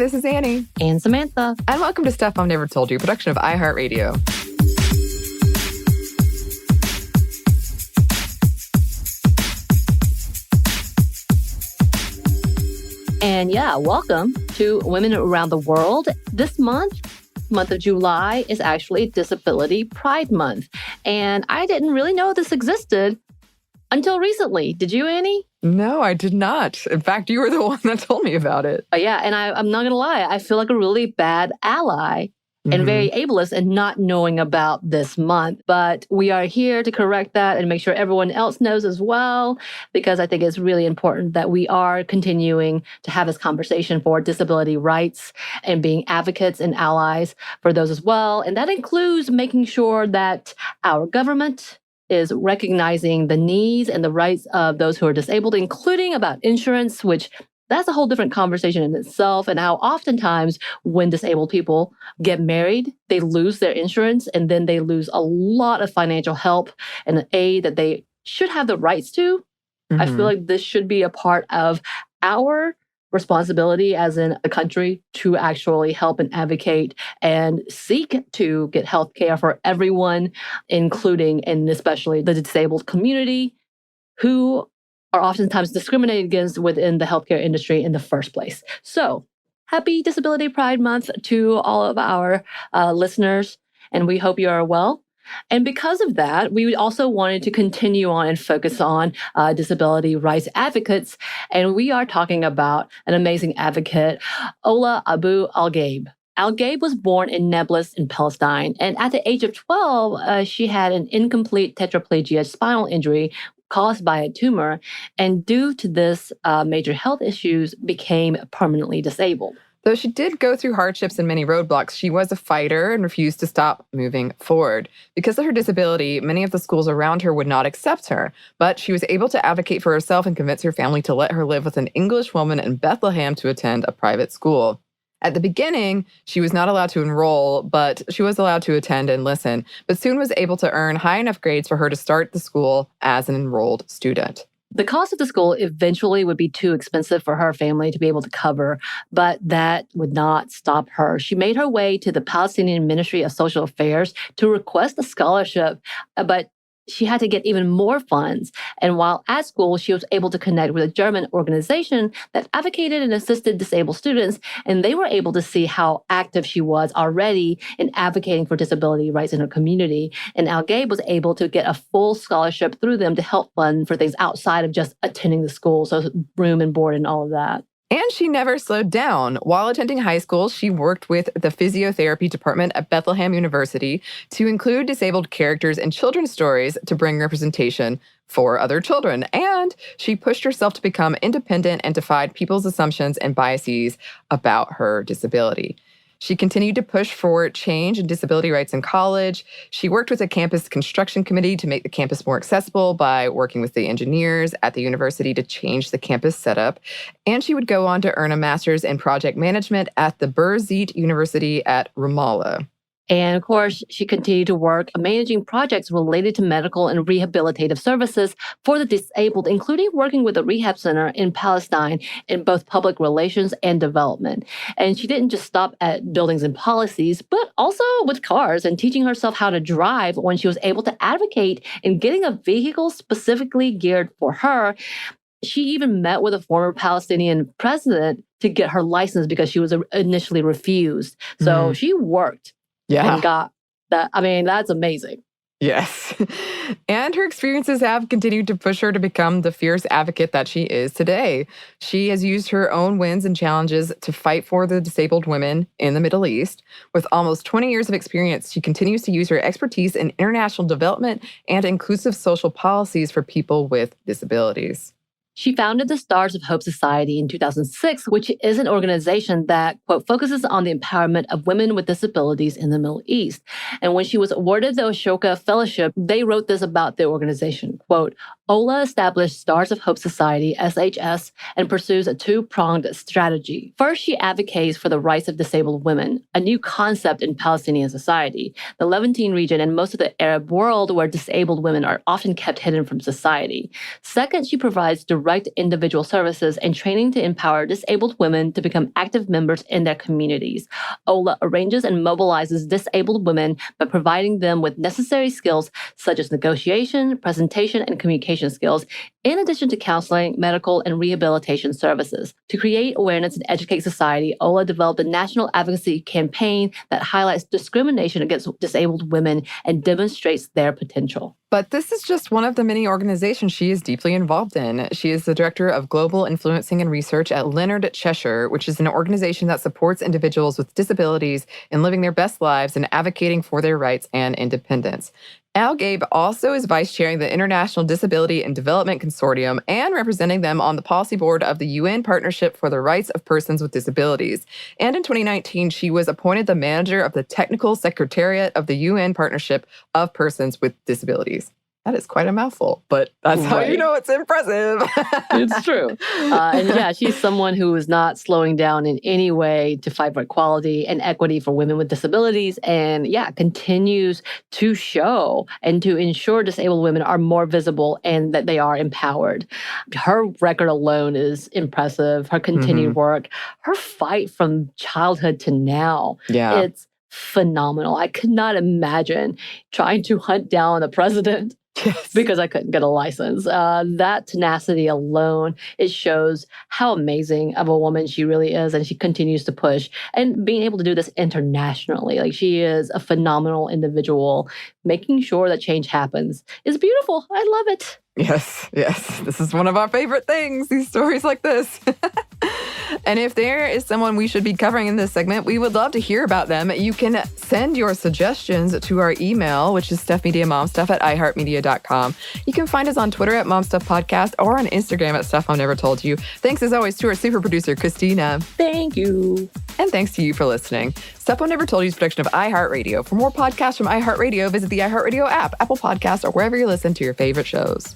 this is Anney. And Samantha. And welcome to Stuff Mom Never Told You, production of iHeartRadio. And welcome to Women Around the World. This month of July, is actually Disability Pride Month. And I didn't really know this existed until recently. Did you, Anney? No, I did not. In fact, you were the one that told me about it. And I'm not going to lie. I feel like a really bad ally and very ableist in not knowing about this month. But we are here to correct that and make sure everyone else knows as well, because I think it's really important that we are continuing to have this conversation for disability rights and being advocates and allies for those as well. And that includes making sure that our government is recognizing the needs and the rights of those who are disabled, including about insurance, which that's a whole different conversation in itself, and how oftentimes when disabled people get married, they lose their insurance and then they lose a lot of financial help and aid that they should have the rights to. I feel like this should be a part of our responsibility as in a country to actually help and advocate and seek to get health care for everyone, including and especially the disabled community who are oftentimes discriminated against within the healthcare industry in the first place. So, happy Disability Pride Month to all of our listeners, and we hope you are well. And because of that, we also wanted to continue on and focus on disability rights advocates, and we are talking about an amazing advocate, Ola Abu Al Ghaib. Al Ghaib was born in Nablus in Palestine, and at the age of 12, she had an incomplete tetraplegia spinal injury caused by a tumor, and due to this major health issues, became permanently disabled. Though she did go through hardships and many roadblocks, she was a fighter and refused to stop moving forward. Because of her disability, many of the schools around her would not accept her, but she was able to advocate for herself and convince her family to let her live with an English woman in Bethlehem to attend a private school. At the beginning, she was not allowed to enroll, but she was allowed to attend and listen, but soon was able to earn high enough grades for her to start the school as an enrolled student. The cost of the school eventually would be too expensive for her family to be able to cover, but that would not stop her. She made her way to the Palestinian Ministry of Social Affairs to request a scholarship, but she had to get even more funds. And while at school, she was able to connect with a German organization that advocated and assisted disabled students. And they were able to see how active she was already in advocating for disability rights in her community. And Al Ghaib was able to get a full scholarship through them to help fund for things outside of just attending the school. So room and board and all of that. And she never slowed down. While attending high school, she worked with the physiotherapy department at Bethlehem University to include disabled characters in children's stories to bring representation for other children. And she pushed herself to become independent and defied people's assumptions and biases about her disability. She continued to push for change in disability rights in college. She worked with a campus construction committee to make the campus more accessible by working with the engineers at the university to change the campus setup. And she would go on to earn a master's in project management at the Birzeit University at Ramallah. And of course, she continued to work managing projects related to medical and rehabilitative services for the disabled, including working with a rehab center in Palestine in both public relations and development. And she didn't just stop at buildings and policies, but also with cars and teaching herself how to drive when she was able to advocate in getting a vehicle specifically geared for her. She even met with a former Palestinian president to get her license because she was initially refused. So she worked. Yeah. And got that. I mean, that's amazing. Yes. And her experiences have continued to push her to become the fierce advocate that she is today. She has used her own wins and challenges to fight for the disabled women in the Middle East. With almost 20 years of experience, she continues to use her expertise in international development and inclusive social policies for people with disabilities. She founded the Stars of Hope Society in 2006, which is an organization that, quote, focuses on the empowerment of women with disabilities in the Middle East. And when she was awarded the Ashoka Fellowship, they wrote this about the organization, quote, Ola established Stars of Hope Society, SHS, and pursues a two-pronged strategy. First, she advocates for the rights of disabled women, a new concept in Palestinian society, the Levantine region and most of the Arab world where disabled women are often kept hidden from society. Second, she provides direct direct individual services and training to empower disabled women to become active members in their communities. Ola arranges and mobilizes disabled women by providing them with necessary skills such as negotiation, presentation, and communication skills, in addition to counseling, medical, and rehabilitation services. To create awareness and educate society, Ola developed a national advocacy campaign that highlights discrimination against disabled women and demonstrates their potential. But this is just one of the many organizations she is deeply involved in. She is the director of global influencing and research at Leonard Cheshire, which is an organization that supports individuals with disabilities in living their best lives and advocating for their rights and independence. Al Ghaib also is vice chairing the International Disability and Development Consortium and representing them on the policy board of the UN Partnership for the Rights of Persons with Disabilities. And in 2019, she was appointed the manager of the Technical Secretariat of the UN Partnership of Persons with Disabilities. That is quite a mouthful, but that's how you know it's impressive. It's true. And yeah, she's someone who is not slowing down in any way to fight for equality and equity for women with disabilities. And yeah, continues to show and to ensure disabled women are more visible and that they are empowered. Her record alone is impressive. Her continued work, her fight from childhood to now. Yeah. It's phenomenal. I could not imagine trying to hunt down a president. Yes. Because I couldn't get a license. That tenacity alone, it shows how amazing of a woman she really is, and she continues to push. And being able to do this internationally, like she is a phenomenal individual, making sure that change happens is beautiful. I love it. Yes, yes. This is one of our favorite things, these stories like this. And if there is someone we should be covering in this segment, we would love to hear about them. You can send your suggestions to our email, which is stuffmediamomstuff@iheartmedia.com. You can find us on Twitter at MomStuffPodcast or on Instagram at Stuff I've Never Told You. Thanks as always to our super producer, Christina. Thank you. And thanks to you for listening. Stuff I've Never Told You is a production of iHeartRadio. For more podcasts from iHeartRadio, visit the iHeartRadio app, Apple Podcasts, or wherever you listen to your favorite shows.